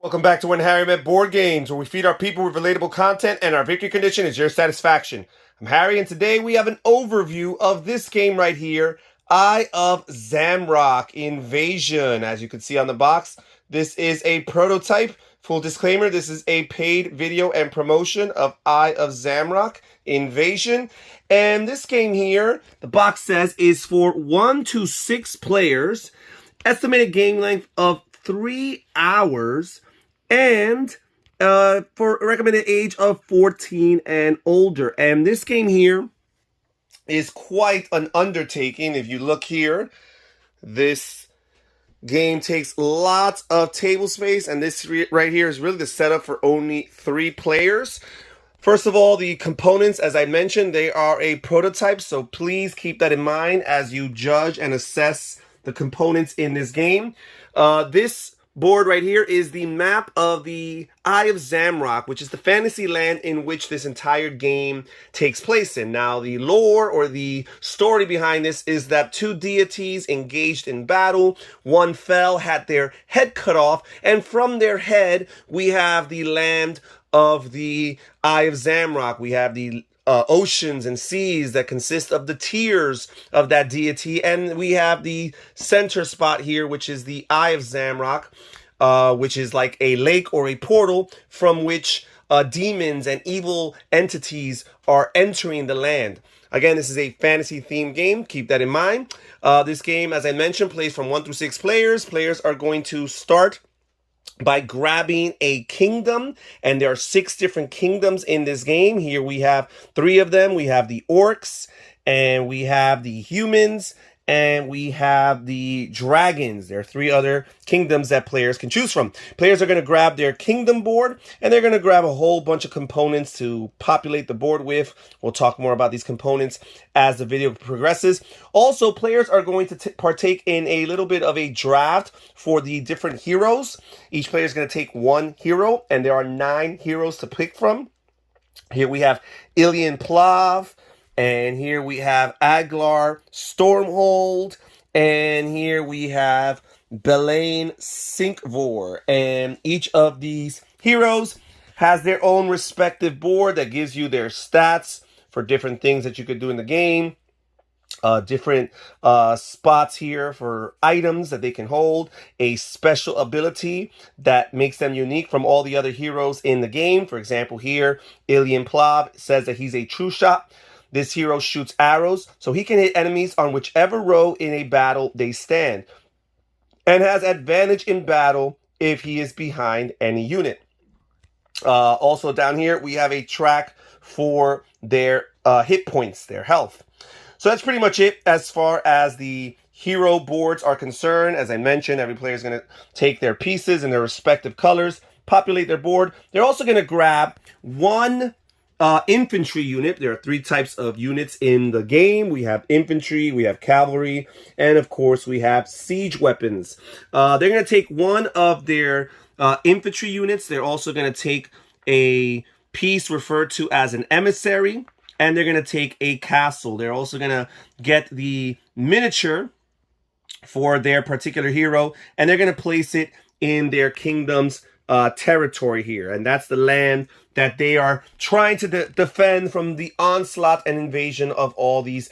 Welcome back to When Harry Met Board Games, where we feed our people with relatable content and our victory condition is your satisfaction. I'm Harry, and today we have an overview of this game right here, Eye of Zamrock Invasion. As you can see on the box, this is a prototype. Full disclaimer, this is a paid video and promotion of Eye of Zamrock Invasion. And this game here, the box says, is for 1 to 6 players. Estimated game length of 3 hours. And for a recommended age of 14 and older. And this game here is quite an undertaking. If you look here, this game takes lots of table space. And this right here is really the setup for only 3 players. First of all, the components, as I mentioned, they are a prototype. So please keep that in mind as you judge and assess the components in this game. This board right here is the map of the Eye of Zamrock, which is the fantasy land in which this entire game takes place in. Now, the lore or the story behind this is that 2 deities engaged in battle. One fell, had their head cut off, and from their head, we have the land of the Eye of Zamrock. We have the oceans and seas that consist of the tears of that deity, and we have the center spot here, which is the Eye of Zamrock, which is like a lake or a portal from which demons and evil entities are entering the land. Again, this is a fantasy themed game. Keep that in mind. This game, as I mentioned, plays from 1 through 6 players. Players are going to start by grabbing a kingdom, and there are 6 different kingdoms in this game. Here we have 3 of them. We have the orcs, and we have the humans, and we have the dragons. There are 3 other kingdoms that players can choose from. Players are going to grab their kingdom board, and they're going to grab a whole bunch of components to populate the board with. We'll talk more about these components as the video progresses. Also, players are going to partake in a little bit of a draft for the different heroes. Each player is going to take 1 hero, and there are 9 heroes to pick from. Here we have Ilian Plav, and here we have Aglar Stormhold, and here we have Belaine Sinkvor. And each of these heroes has their own respective board that gives you their stats for different things that you could do in the game. Different spots here for items that they can hold, a special ability that makes them unique from all the other heroes in the game. For example, here, Ilian Plav says that he's a true shot. This hero shoots arrows, so he can hit enemies on whichever row in a battle they stand, and has advantage in battle if he is behind any unit. Also down here, we have a track for their hit points, their health. So that's pretty much it as far as the hero boards are concerned. As I mentioned, every player is going to take their pieces in their respective colors, populate their board. They're also going to grab 1 infantry unit. There are 3 types of units in the game. We have infantry, we have cavalry, and of course we have siege weapons. They're going to take 1 of their infantry units. They're also going to take a piece referred to as an emissary, and they're going to take a castle. They're also going to get the miniature for their particular hero, and they're going to place it in their kingdom's territory here. And that's the land that they are trying to defend from the onslaught and invasion of all these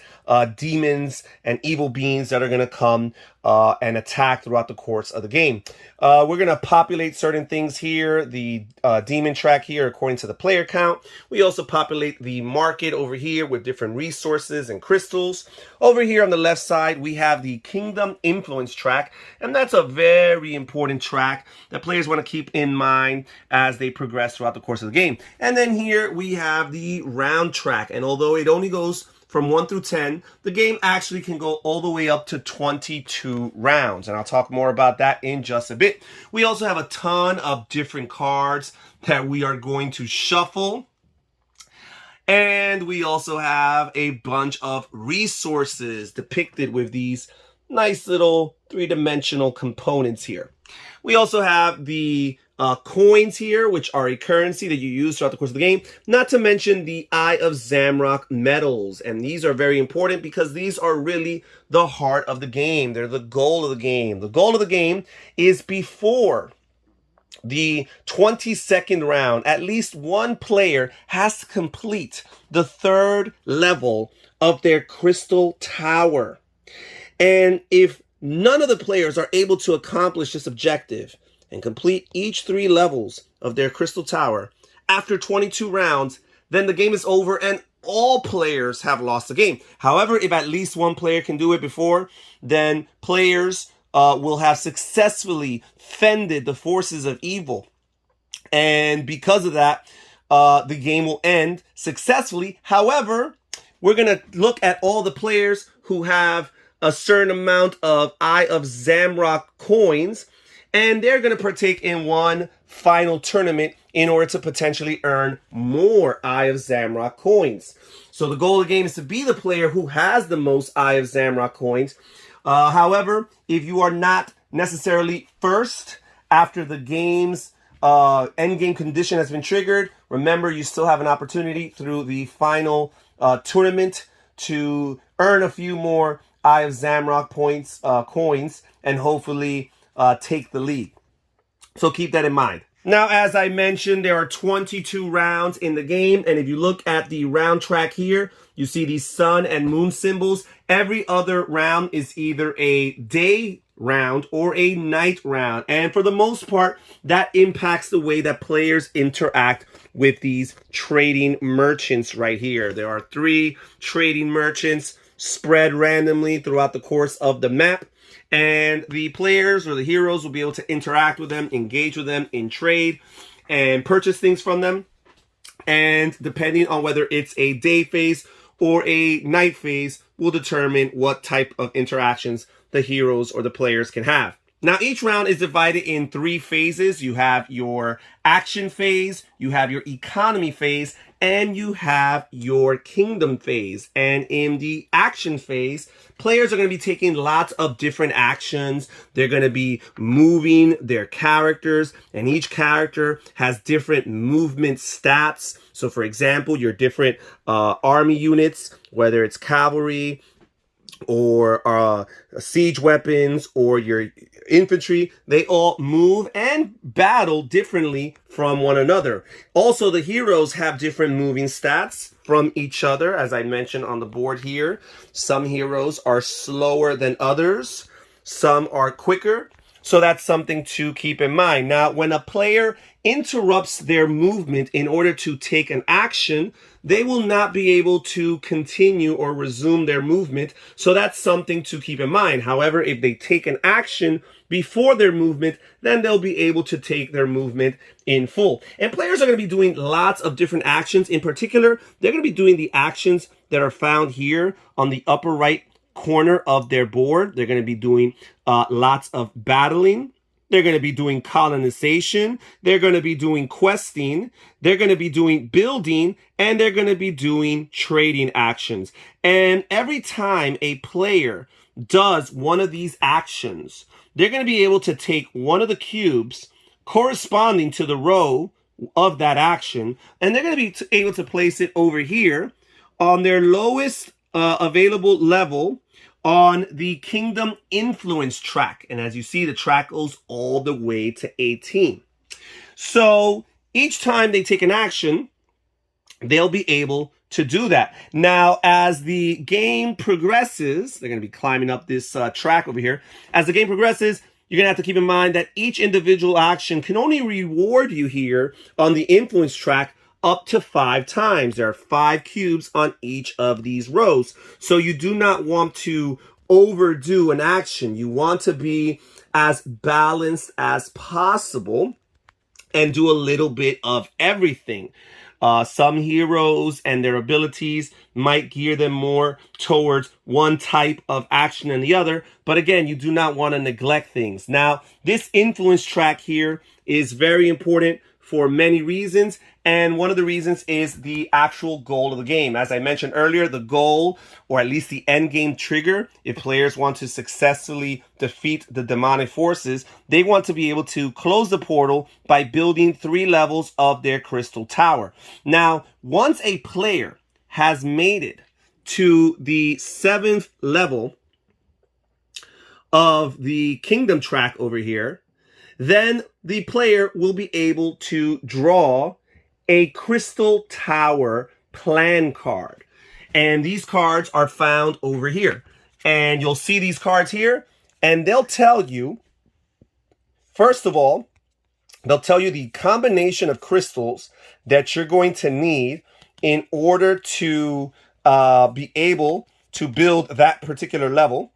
demons and evil beings that are going to come and attack throughout the course of the game. We're going to populate certain things here. The demon track here according to the player count. We also populate the market over here with different resources and crystals. Over here on the left side, we have the kingdom influence track, and that's a very important track that players want to keep in mind as they progress throughout the course of the game. And then here we have the round track, and although it only goes from 1 through 10, the game actually can go all the way up to 22 rounds, and I'll talk more about that in just a bit. We also have a ton of different cards that we are going to shuffle, and we also have a bunch of resources depicted with these nice little 3-dimensional components here. We also have the coins here, which are a currency that you use throughout the course of the game, not to mention the Eye of Zamrock medals. And these are very important because these are really the heart of the game. They're the goal of the game. The goal of the game is before the 22nd round, at least one player has to complete the 3rd level of their crystal tower. And if none of the players are able to accomplish this objective and complete each 3 levels of their crystal tower after 22 rounds, then the game is over and all players have lost the game. However, if at least one player can do it before, then players will have successfully fended the forces of evil. And because of that, the game will end successfully. However, we're going to look at all the players who have a certain amount of Eye of Zamrock coins, and they're going to partake in one final tournament in order to potentially earn more Eye of Zamrock coins. So the goal of the game is to be the player who has the most Eye of Zamrock coins. However, if you are not necessarily first after the game's end game condition has been triggered, remember you still have an opportunity through the final tournament to earn a few more Eye of Zamrock coins, and hopefully take the lead. So keep that in mind. Now, as I mentioned, there are 22 rounds in the game, and if you look at the round track here, you see these sun and moon symbols. Every other round is either a day round or a night round, and for the most part, that impacts the way that players interact with these trading merchants right here. There are 3 trading merchants spread randomly throughout the course of the map, and the players or the heroes will be able to interact with them, engage with them in trade, and purchase things from them. And depending on whether it's a day phase or a night phase will determine what type of interactions the heroes or the players can have. Now, each round is divided in 3 phases. You have your action phase, you have your economy phase, and you have your kingdom phase. And in the action phase, players are going to be taking lots of different actions. They're going to be moving their characters, and each character has different movement stats. So, for example, your different army units, whether it's cavalry, or siege weapons, or your infantry, they all move and battle differently from one another. Also, the heroes have different moving stats from each other, as I mentioned on the board here. Some heroes are slower than others, some are quicker. So that's something to keep in mind. Now, when a player interrupts their movement in order to take an action, they will not be able to continue or resume their movement. So that's something to keep in mind. However, if they take an action before their movement, then they'll be able to take their movement in full. And players are going to be doing lots of different actions. In particular, they're going to be doing the actions that are found here on the upper right corner of their board. They're going to be doing lots of battling. They're going to be doing colonization. They're going to be doing questing. They're going to be doing building, and they're going to be doing trading actions. And every time a player does one of these actions, they're going to be able to take one of the cubes corresponding to the row of that action, and they're going to be able to place it over here on their lowest available level on the Kingdom Influence track. And as you see, the track goes all the way to 18. So each time they take an action, they'll be able to do that. Now, as the game progresses, they're going to be climbing up this track over here. As the game progresses, you're going to have to keep in mind that each individual action can only reward you here on the influence track up to 5 times. There are 5 cubes on each of these rows. So you do not want to overdo an action. You want to be as balanced as possible and do a little bit of everything. Some heroes and their abilities might gear them more towards one type of action than the other. But again, you do not want to neglect things. Now, this influence track here is very important for many reasons, and one of the reasons is the actual goal of the game. As I mentioned earlier, the goal, or at least the end game trigger, if players want to successfully defeat the demonic forces, they want to be able to close the portal by building 3 levels of their crystal tower. Now, once a player has made it to the 7th level of the kingdom track over here, then the player will be able to draw a Crystal Tower plan card. And these cards are found over here. And you'll see these cards here, and they'll tell you, first of all, they'll tell you the combination of crystals that you're going to need in order to be able to build that particular level.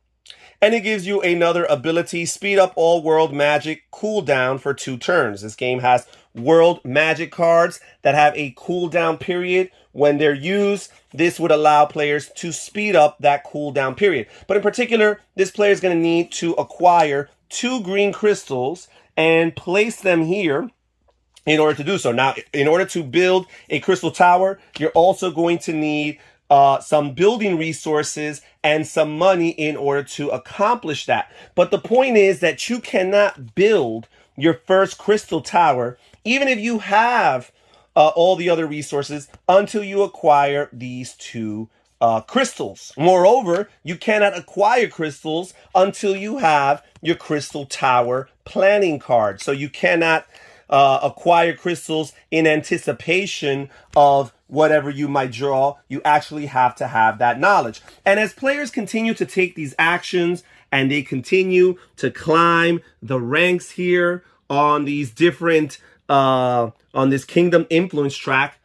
And it gives you another ability, speed up all world magic cooldown for 2 turns. This game has world magic cards that have a cooldown period. When they're used, this would allow players to speed up that cooldown period. But in particular, this player is going to need to acquire 2 green crystals and place them here in order to do so. Now, in order to build a crystal tower, you're also going to need some building resources and some money in order to accomplish that. But the point is that you cannot build your first crystal tower, even if you have all the other resources, until you acquire these 2 crystals. Moreover, you cannot acquire crystals until you have your crystal tower planning card. So you cannot acquire crystals in anticipation of whatever you might draw. You actually have to have that knowledge. And as players continue to take these actions and they continue to climb the ranks here on these different, on this Kingdom Influence track,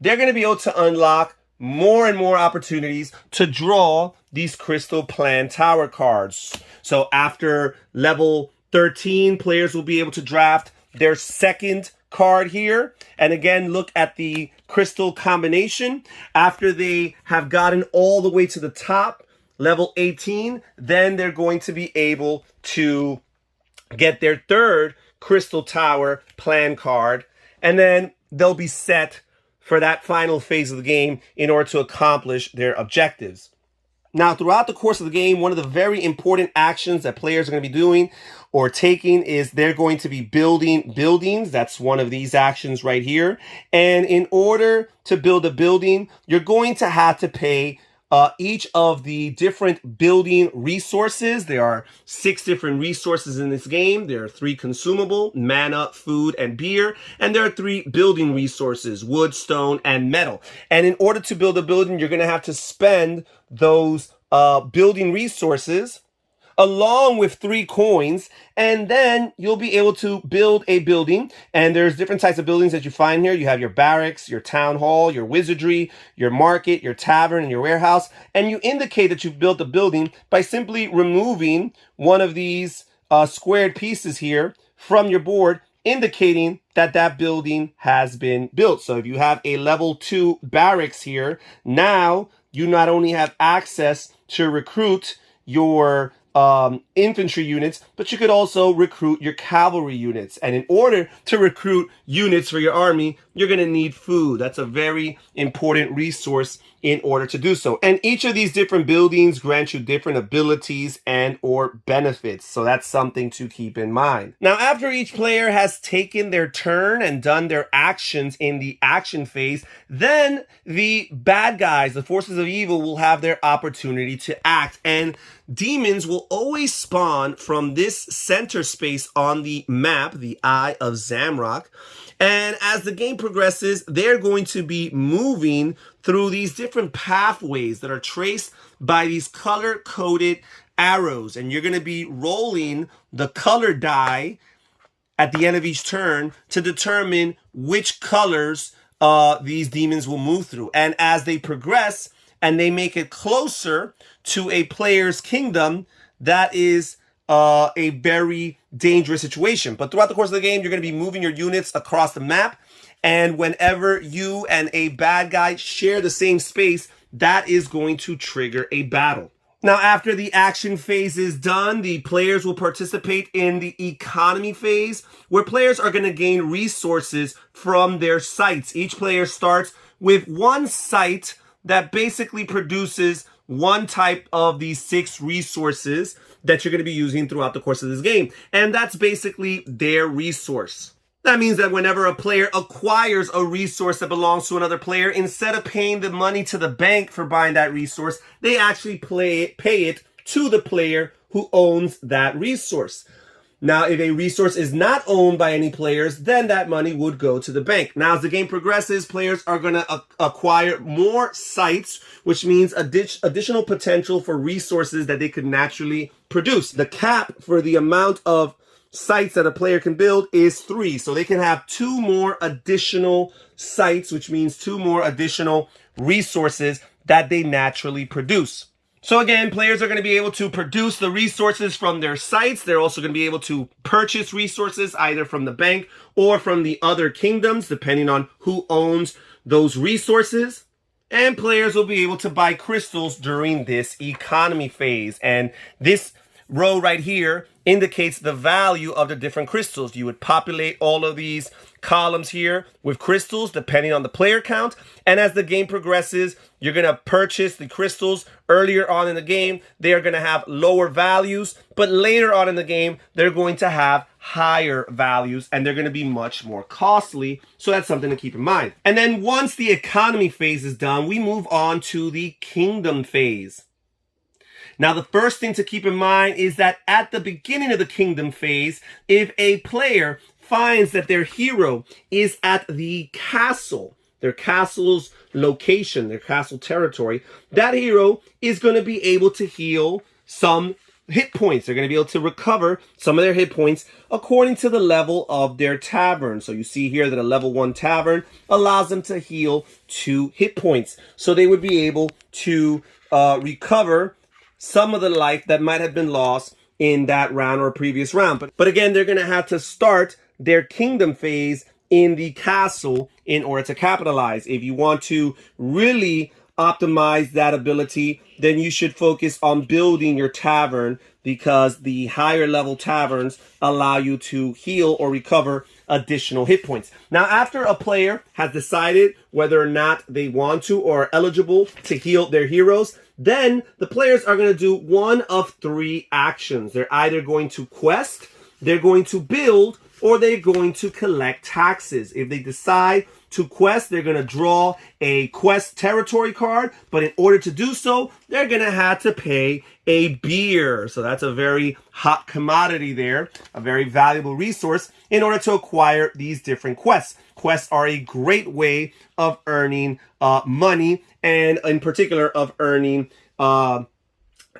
they're going to be able to unlock more and more opportunities to draw these Crystal Plan Tower cards. So after level 13, players will be able to draft their second card here. And again, look at the crystal combination. After they have gotten all the way to the top, level 18, then they're going to be able to get their third Crystal Tower plan card. And then they'll be set for that final phase of the game in order to accomplish their objectives. Now, throughout the course of the game, one of the very important actions that players are going to be doing or taking is they're going to be building buildings. That's one of these actions right here. And in order to build a building, you're going to have to pay each of the different building resources. There are 6 different resources in this game. There are 3 consumable, mana, food, and beer. And there are 3 building resources, wood, stone, and metal. And in order to build a building, you're going to have to spend those building resources along with 3 coins, and then you'll be able to build a building. And there's different types of buildings that you find here. You have your barracks, your town hall, your wizardry, your market, your tavern, and your warehouse. And you indicate that you've built a building by simply removing one of these squared pieces here from your board, indicating that that building has been built. So if you have a level 2 barracks here, now you not only have access to recruit your infantry units, but you could also recruit your cavalry units. And in order to recruit units for your army, you're going to need food. That's a very important resource in order to do so. And each of these different buildings grant you different abilities and or benefits. So that's something to keep in mind. Now, after each player has taken their turn and done their actions in the action phase, then the bad guys, the forces of evil, will have their opportunity to act. And demons will always spawn from this center space on the map, the Eye of Zamrock. And as the game progresses, they're going to be moving through these different pathways that are traced by these color-coded arrows. And you're going to be rolling the color die at the end of each turn to determine which colors these demons will move through. And as they progress and they make it closer to a player's kingdom, that is a very dangerous situation. But throughout the course of the game, you're going to be moving your units across the map. And whenever you and a bad guy share the same space, that is going to trigger a battle. Now, after the action phase is done, the players will participate in the economy phase, where players are going to gain resources from their sites. Each player starts with one site that basically produces one type of these 6 resources that you're going to be using throughout the course of this game. And that's basically their resource. That means that whenever a player acquires a resource that belongs to another player, instead of paying the money to the bank for buying that resource, they actually pay it to the player who owns that resource. Now, if a resource is not owned by any players, then that money would go to the bank. Now, as the game progresses, players are going to acquire more sites, which means additional potential for resources that they could naturally produce. The cap for the amount of sites that a player can build is 3. So they can have 2 more additional sites, which means 2 more additional resources that they naturally produce. So again, players are going to be able to produce the resources from their sites. They're also going to be able to purchase resources either from the bank or from the other kingdoms, depending on who owns those resources. And players will be able to buy crystals during this economy phase. And this row right here indicates the value of the different crystals. You would populate all of these columns here with crystals depending on the player count. And as the game progresses, you're going to purchase the crystals earlier on in the game. They are going to have lower values, but later on in the game, they're going to have higher values and they're going to be much more costly. So that's something to keep in mind. And then once the economy phase is done, we move on to the kingdom phase. Now, the first thing to keep in mind is that at the beginning of the kingdom phase, if a player finds that their hero is at the castle, their castle's location, their castle territory, that hero is going to be able to heal some hit points. They're going to be able to recover some of their hit points according to the level of their tavern. So you see here that a level 1 tavern allows them to heal 2 hit points. So they would be able to recover some of the life that might have been lost in that round or previous round. But again, they're going to have to start their kingdom phase in the castle in order to capitalize. If you want to really optimize that ability, then you should focus on building your tavern, because the higher level taverns allow you to heal or recover additional hit points. Now, after a player has decided whether or not they want to or are eligible to heal their heroes, then the players are going to do one of 3 actions. They're either going to quest, they're going to build, or they're going to collect taxes. If they decide to quest, they're going to draw a quest territory card, but in order to do so, they're going to have to pay a beer. So that's a very hot commodity there, a very valuable resource in order to acquire these different quests. Quests are a great way of earning money, and in particular of earning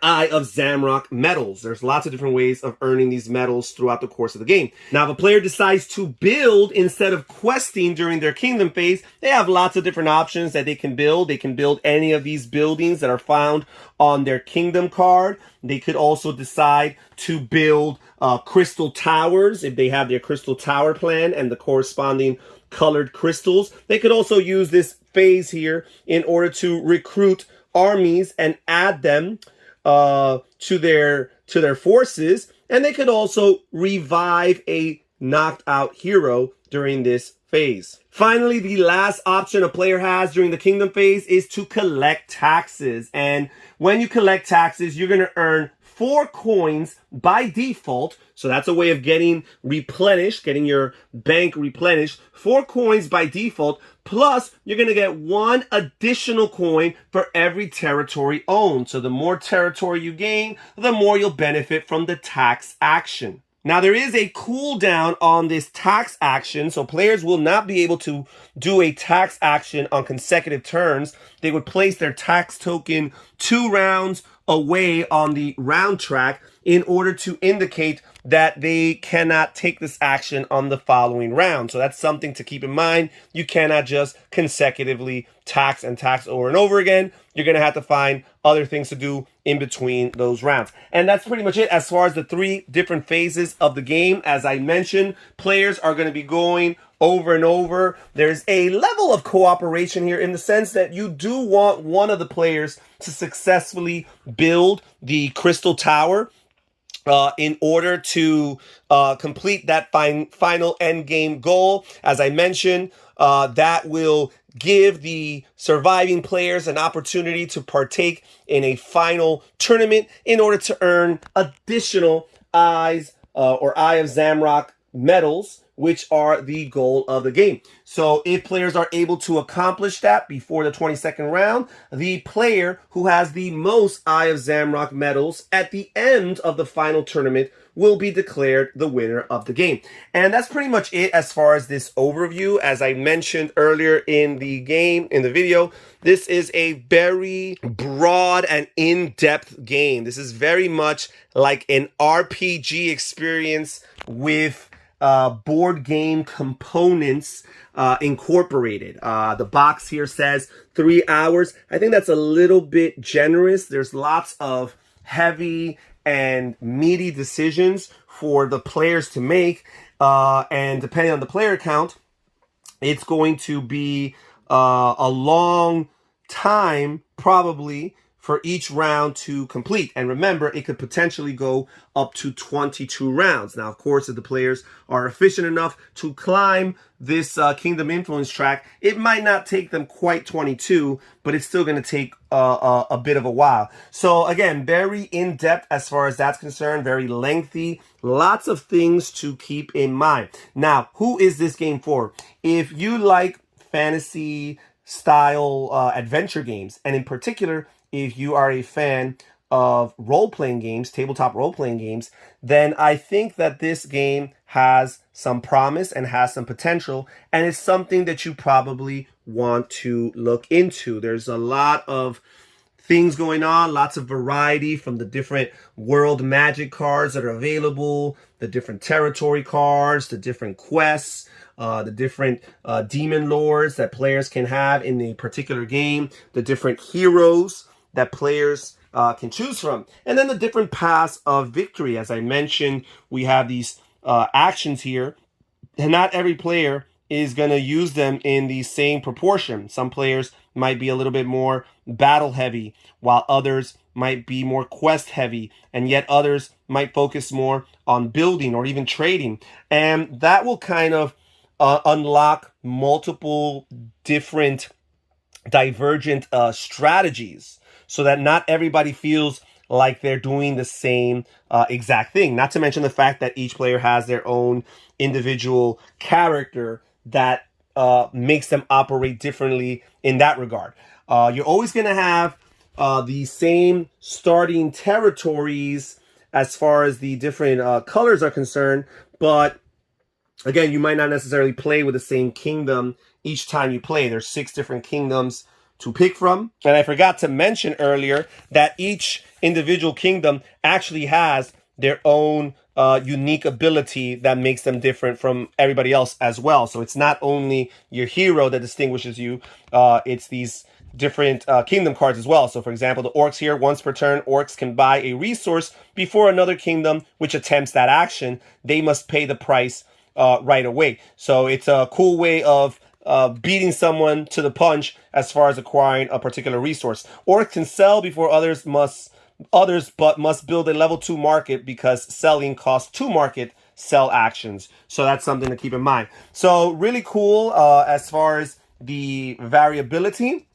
Eye of Zamrock medals. There's lots of different ways of earning these medals throughout the course of the game. Now, if a player decides to build instead of questing during their kingdom phase, they have lots of different options that they can build. They can build any of these buildings that are found on their kingdom card. They could also decide to build crystal towers if they have their crystal tower plan and the corresponding colored crystals. They could also use this phase here in order to recruit armies and add them to their forces, and they could also revive a knocked out hero during this phase. Finally, the last option a player has during the kingdom phase is to collect taxes. And when you collect taxes, you're going to earn 4 coins by default. So that's a way of getting replenished, getting your bank replenished. 4 coins by default, plus you're going to get 1 additional coin for every territory owned. So the more territory you gain, the more you'll benefit from the tax action. Now, there is a cooldown on this tax action, so players will not be able to do a tax action on consecutive turns. They would place their tax token 2 rounds away on the round track in order to indicate that they cannot take this action on the following round. So that's something to keep in mind. You cannot just consecutively tax and tax over and over again. You're going to have to find other things to do in between those rounds. And that's pretty much it as far as the 3 different phases of the game. As I mentioned, players are going to be going over and over. There's a level of cooperation here in the sense that you do want one of the players to successfully build the crystal tower in order to complete that final end game goal. As I mentioned, that will give the surviving players an opportunity to partake in a final tournament in order to earn additional Eye of Zamrock medals, which are the goal of the game. So if players are able to accomplish that before the 22nd round, the player who has the most Eye of Zamrock medals at the end of the final tournament will be declared the winner of the game. And that's pretty much it as far as this overview. As I mentioned earlier in the video, this is a very broad and in-depth game. This is very much like an RPG experience with board game components incorporated. The box here says 3 hours. I think that's a little bit generous. There's lots of heavy and meaty decisions for the players to make. And depending on the player count, it's going to be a long time probably for each round to complete. And remember, it could potentially go up to 22 rounds. Now, of course, if the players are efficient enough to climb this Kingdom Influence track, it might not take them quite 22, but it's still going to take a bit of a while. So again, very in-depth as far as that's concerned, very lengthy, lots of things to keep in mind. Now, who is this game for? If you like fantasy style adventure games, and in particular, if you are a fan of role-playing games, tabletop role-playing games, then I think that this game has some promise and has some potential, and it's something that you probably want to look into. There's a lot of things going on, lots of variety from the different world magic cards that are available, the different territory cards, the different quests, the different demon lords that players can have in a particular game, the different heroes that players can choose from, and then the different paths of victory. As I mentioned, we have these actions here, and not every player is going to use them in the same proportion. Some players might be a little bit more battle heavy, while others might be more quest heavy, and yet others might focus more on building or even trading. And that will kind of unlock multiple different divergent strategies, so that not everybody feels like they're doing the same exact thing. Not to mention the fact that each player has their own individual character that makes them operate differently in that regard. You're always going to have the same starting territories as far as the different colors are concerned, but again, you might not necessarily play with the same kingdom each time you play. There's 6 different kingdoms to pick from. And I forgot to mention earlier that each individual kingdom actually has their own unique ability that makes them different from everybody else as well. So it's not only your hero that distinguishes you, it's these different kingdom cards as well. So for example, the orcs here, once per turn, orcs can buy a resource before another kingdom which attempts that action. They must pay the price right away. So it's a cool way of beating someone to the punch as far as acquiring a particular resource. Orcs can sell before others, but must build a level 2 market because selling costs 2 market sell actions. So that's something to keep in mind. So really cool as far as the variability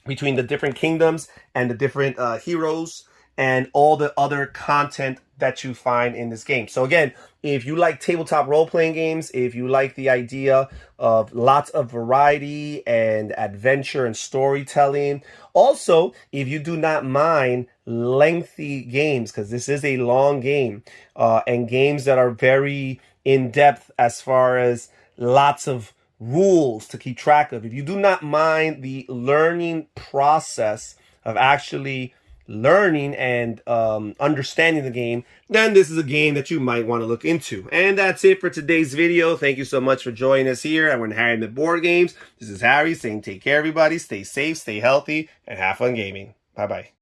between the different kingdoms and the different heroes and all the other content that you find in this game. So again, if you like tabletop role-playing games, if you like the idea of lots of variety and adventure and storytelling, also, if you do not mind lengthy games, because this is a long game, and games that are very in-depth as far as lots of rules to keep track of, if you do not mind the learning process of actually learning and understanding the game, then this is a game that you might want to look into. And that's it for today's video. Thank you so much for joining us here at When Harry Met Board Games. This is Harry saying take care, everybody. Stay safe, stay healthy, and have fun gaming. Bye-bye.